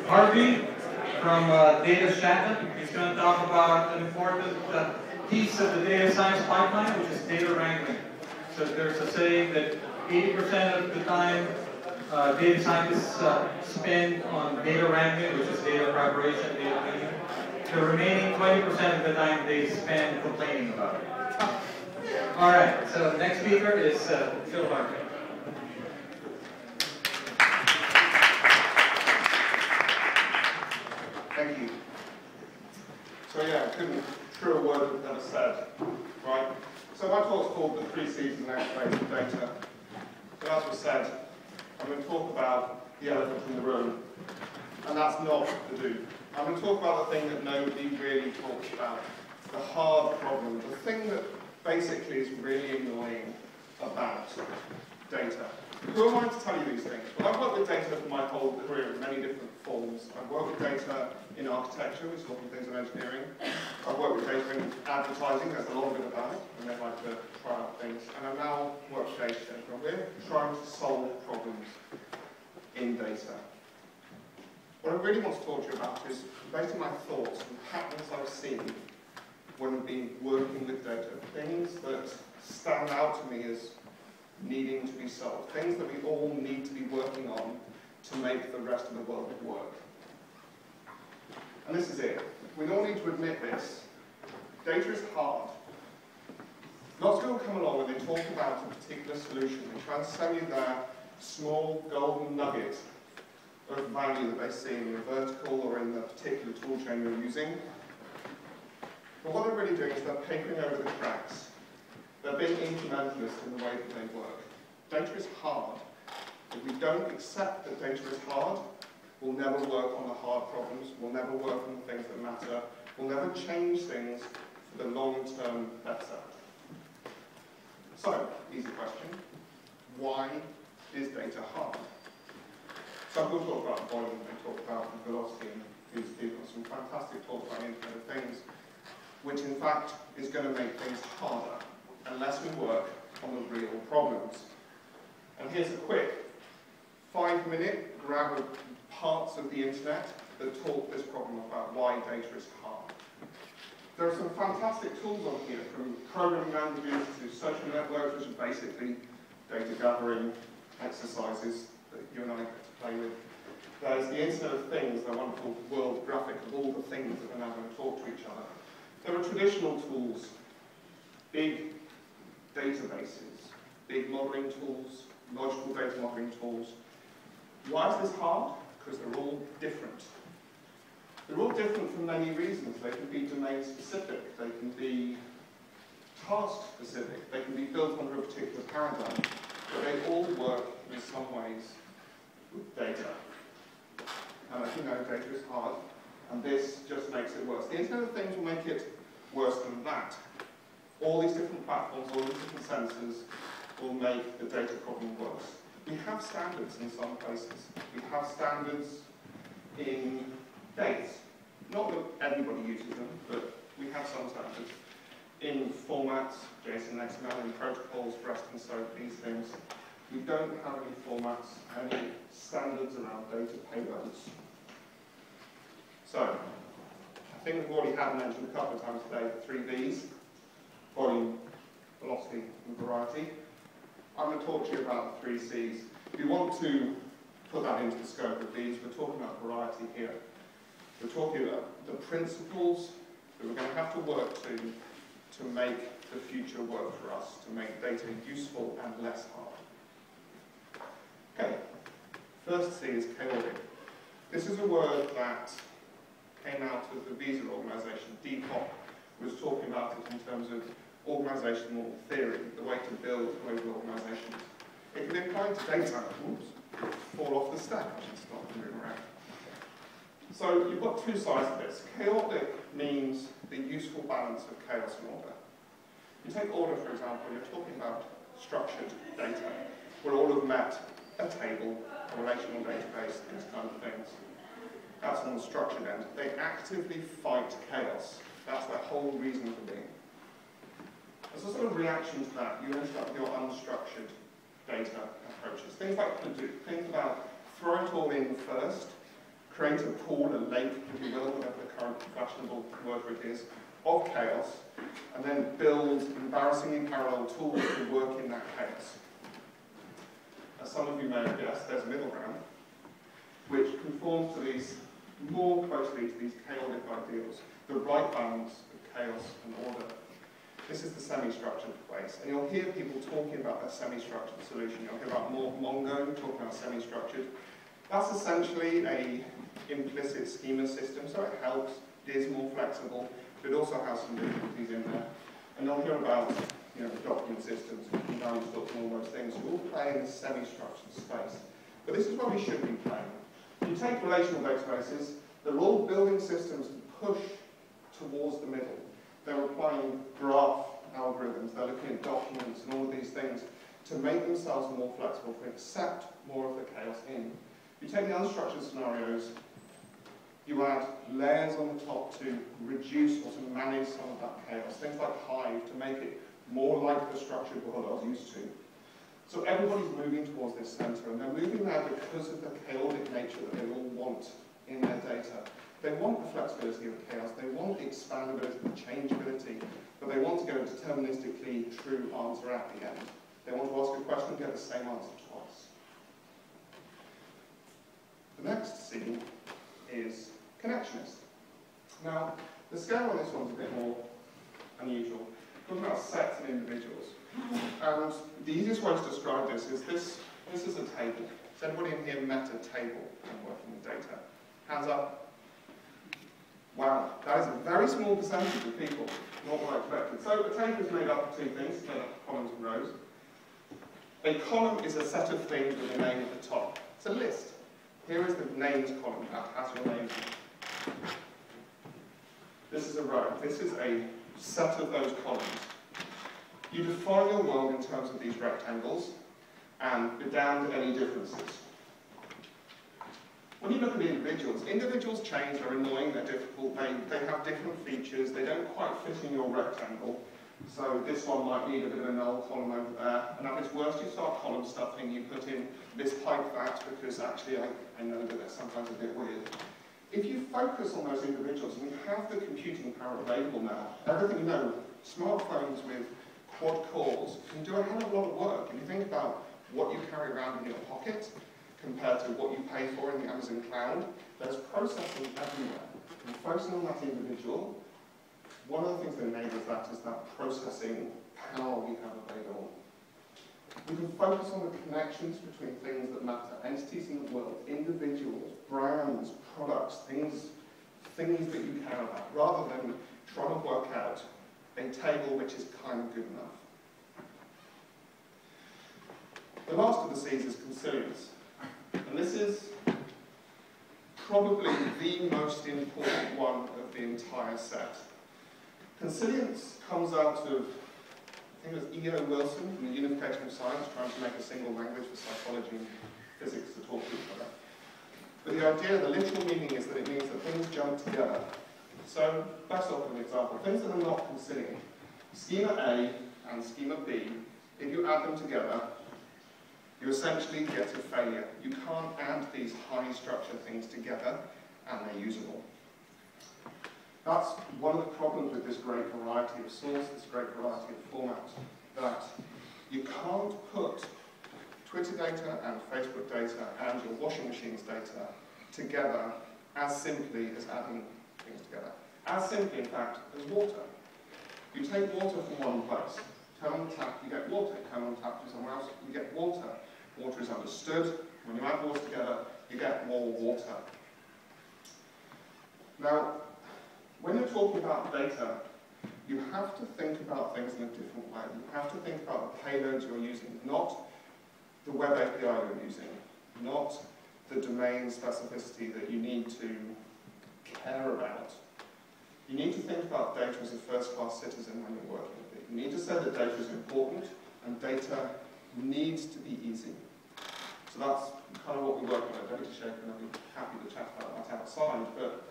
Harvey from Data Shattuck. He's going to talk about an important piece of the data science pipeline, which is data wrangling. So there's a saying that 80% of the time data scientists spend on data wrangling, which is data preparation, data cleaning. The remaining 20% of the time they spend complaining about it. All right, so the next speaker is Phil Harvey. Thank you. So yeah, I couldn't true a word I've never said, right? So my talk's called The 3 C's of an Activated Data. So as was said, I'm going to talk about the elephant in the room, and that's not the do. I'm going to talk about the thing that nobody really talks about, the hard problem, the thing that basically is really annoying about data. Who am I to tell you these things? Well, I've worked with data for my whole career in many different forms. I've worked with data in architecture, which is often things in engineering. I've worked with data in advertising, there's a lot of it about it, and they like to try out things. And I now work with data, and we're trying to solve problems in data. What I really want to talk to you about is basically my thoughts and patterns I've seen when I've been working with data, things that stand out to me as needing to be solved, things that we all need to be working on to make the rest of the world work. And this is it. We all need to admit this. Data is hard. Lots of people come along and they talk about a particular solution. They try and sell you their small golden nugget of value that they see in the vertical or in the particular tool chain you're using. But what they're really doing is they're papering over the cracks. They're being incrementalist in the way that they work. Data is hard. If we don't accept that data is hard, we'll never work on the hard problems, we'll never work on the things that matter, we'll never change things for the long-term better. So, easy question. Why is data hard? Some people talk about volume, they talk about velocity, and these people have some fantastic talks about Internet of Things, which in fact is going to make things harder unless we work on the real problems. And here's a quick 5-minute grab of parts of the internet that talk this problem about why data is hard. There are some fantastic tools on here, from programming languages to social networks, which are basically data gathering exercises that you and I get to play with. There's the Internet of Things, the wonderful world graphic of all the things that are now going to talk to each other. There are traditional tools, big databases, big modeling tools, logical data modeling tools. Why is this hard? Because they're all different. They're all different for many reasons. They can be domain specific, they can be task specific, they can be built under a particular paradigm, but they all work in some ways with data. And as you know, data is hard, and this just makes it worse. The Internet of Things will make it worse than that. All these different platforms, all these different sensors will make the data problem worse. We have standards in some places. We have standards in dates. Not that everybody uses them, but we have some standards. In formats, JSON, XML, in protocols, REST and SOAP, these things. We don't have any formats, any standards around data payloads. So, I think we've already had mentioned a couple of times today the 3 V's, volume, velocity, and variety. I'm going to talk to you about the 3 C's. If you want to put that into the scope of these, we're talking about variety here. We're talking about the principles that we're going to have to work to make the future work for us, to make data useful and less hard. Okay, first C is chaotic. This is a word that came out of the Visa organization. Depop was talking about it in terms of organizational theory, the way to build global organizations. It can apply to data. Oops, fall off the stack. I should stop moving around. So you've got 2 sides of this. Chaotic means the useful balance of chaos and order. You take order, for example, you're talking about structured data. Where all have met a table, a relational database, these kind of things. That's on the structured end. They actively fight chaos. That's their whole reason for being. As a sort of reaction to that, you end up with your unstructured data approaches. Things like Hadoop. Think about throw it all in first, create a pool, a lake, if you will, whatever the current fashionable word for it is, of chaos, and then build embarrassingly parallel tools to work in that chaos. As some of you may have guessed, there's a middle ground, which conforms to these, more closely to these chaotic ideals, the right balance of chaos and order. This is the semi-structured place, and you'll hear people talking about their semi-structured solution. You'll hear about Mongo talking about semi-structured. That's essentially a implicit schema system, so it helps, it is more flexible, but it also has some difficulties in there. And you'll hear about the document systems, and value stores, and all those things. So we'll play in this semi-structured space. But this is where we should be playing. If you take relational databases, they're all building systems to push towards the middle. They're applying graph algorithms, they're looking at documents and all of these things to make themselves more flexible, to accept more of the chaos in. If you take the unstructured scenarios, you add layers on the top to reduce or to manage some of that chaos. Things like Hive to make it more like the structured world I was used to. So everybody's moving towards this center, and they're moving there because of the chaotic nature that they all want in their data. They want the flexibility of the chaos, they want the expandability, the changeability, but they want to get a deterministically true answer at the end. They want to ask a question and get the same answer twice. The next C is connectionist. Now, the scale on this one's a bit more unusual. We're talking about sets and individuals. And the easiest way to describe this is this is a table. Has anybody in here met a table when working with data? Hands up. Wow, that is a very small percentage of people, not what I expected. So a table is made up of two things, made up of columns and rows. A column is a set of things with a name at the top. It's a list. Here is the names column, that has your name. This is a row. This is a set of those columns. You define your world in terms of these rectangles and go down to any differences. When you look at the individuals change, they're annoying, they're difficult, they have different features, they don't quite fit in your rectangle. So this one might need a bit of a null column over there, and at its worst you start column stuffing, you put in this pipe that, because actually I know that they're sometimes a bit weird. If you focus on those individuals, and you have the computing power available now, everything you know, smartphones with quad cores can do a hell of a lot of work. If you think about what you carry around in your pocket, compared to what you pay for in the Amazon cloud, there's processing everywhere. And focusing on that individual, one of the things that enables that is that processing power we have available. We can focus on the connections between things that matter, entities in the world, individuals, brands, products, things that you care about, rather than trying to work out a table which is kind of good enough. The last of the C's is consilience. And this is probably the most important one of the entire set. Consilience comes out of, I think it was E.O. Wilson from the Unification of Science, trying to make a single language for psychology and physics to talk to each other. But the idea, the literal meaning is that it means that things jump together. So, best off with an example, things that are not consilient. Schema A and schema B, if you add them together, you essentially get a failure. You can't add these high structure things together and they're usable. That's one of the problems with this great variety of source, this great variety of formats, that you can't put Twitter data and Facebook data and your washing machine's data together as simply as adding things together. As simply, in fact, as water. You take water from one place, turn on the tap, you get water. Turn on the tap from somewhere else, you get water. Water is understood. When you add water together, you get more water. Now, when you're talking about data, you have to think about things in a different way. You have to think about the payloads you're using, not the web API you're using, not the domain specificity that you need to care about. You need to think about data as a first-class citizen when you're working with it. You need to say that data is important, and data needs to be easy. So that's kind of what we work on. I don't need to shake, and I'll be happy to chat about that outside. But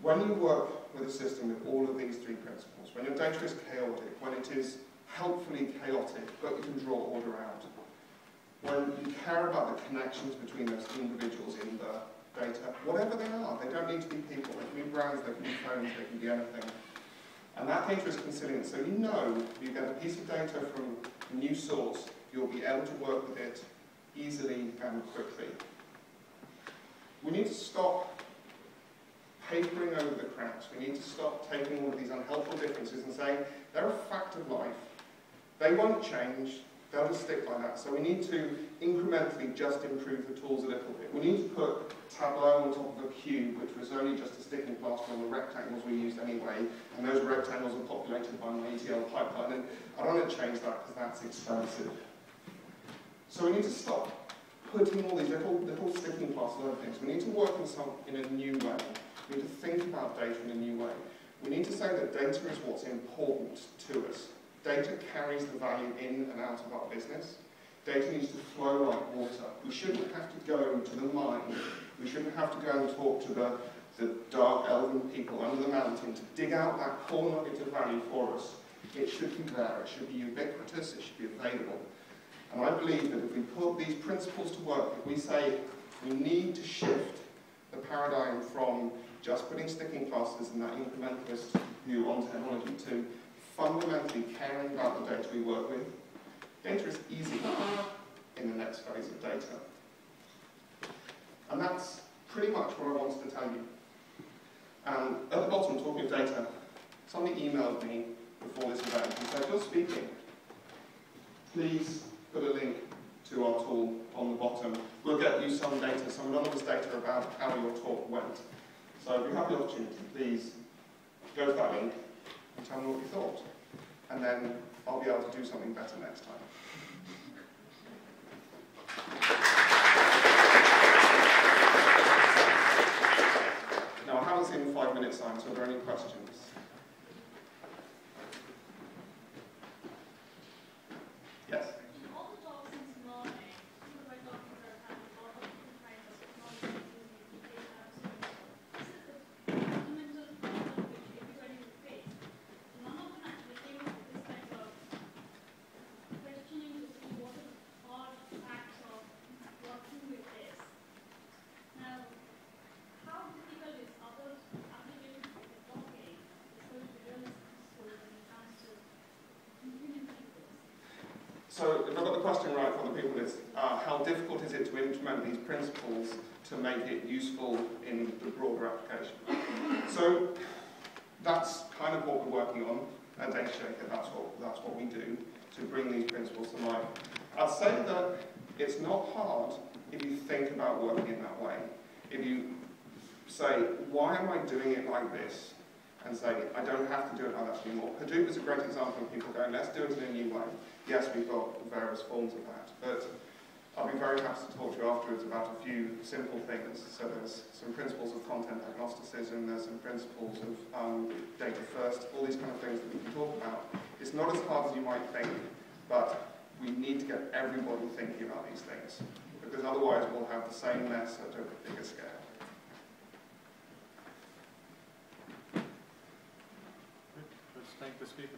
when you work with a system with all of these three principles, when your data is chaotic, when it is helpfully chaotic, but you can draw order out, when you care about the connections between those individuals in the data, whatever they are. They don't need to be people. They can be brands, they can be phones, they can be anything. And that data is consilient, so you know you get a piece of data from a new source, you'll be able to work with it easily and quickly. We need to stop papering over the cracks. We need to stop taking all of these unhelpful differences and saying they're a fact of life. They won't change. They'll just stick like that. So we need to incrementally just improve the tools a little bit. We need to put Tableau on top of a cube, which was only just a sticking plaster on the rectangles we used anyway, and those rectangles are populated by my ETL pipeline, and I don't want to change that because that's expensive. So we need to stop putting all these little sticking plasters on things. We need to work in a new way. We need to think about data in a new way. We need to say that data is what's important to us. Data carries the value in and out of our business. Data needs to flow like water. We shouldn't have to go to the mine. We shouldn't have to go and talk to the dark elven people under the mountain to dig out that core nugget of value for us. It should be there. It should be ubiquitous. It should be available. And I believe that if we put these principles to work, if we say we need to shift the paradigm from just putting sticking plasters and that incrementalist view on technology to fundamentally caring about the data we work with, data is easy in the next phase of data. And that's pretty much what I wanted to tell you. And at the bottom, talking of data, somebody emailed me before this event and said, if you're speaking, please put a link to our tool on the bottom. We'll get you some data, some anonymous data about how your talk went. So if you have the opportunity, please go to that link and tell me what you thought. And then I'll be able to do something better next time. Now, I haven't seen the 5-minute sign, so are there any questions? Yes? So, if I've got the question right for the people, is how difficult is it to implement these principles to make it useful in the broader application? So, that's kind of what we're working on at Data Shaker. That's what we do to bring these principles to life. I'd say that it's not hard if you think about working in that way. If you say, why am I doing it like this? And say, I don't have to do it like that anymore. Hadoop is a great example of people going, let's do it in a new way. Yes, we've got various forms of that, but I'll be very happy to talk to you afterwards about a few simple things. So there's some principles of content agnosticism, there's some principles of data first, all these kind of things that we can talk about. It's not as hard as you might think, but we need to get everybody thinking about these things, because otherwise we'll have the same mess at a bigger scale. Let's thank the speaker.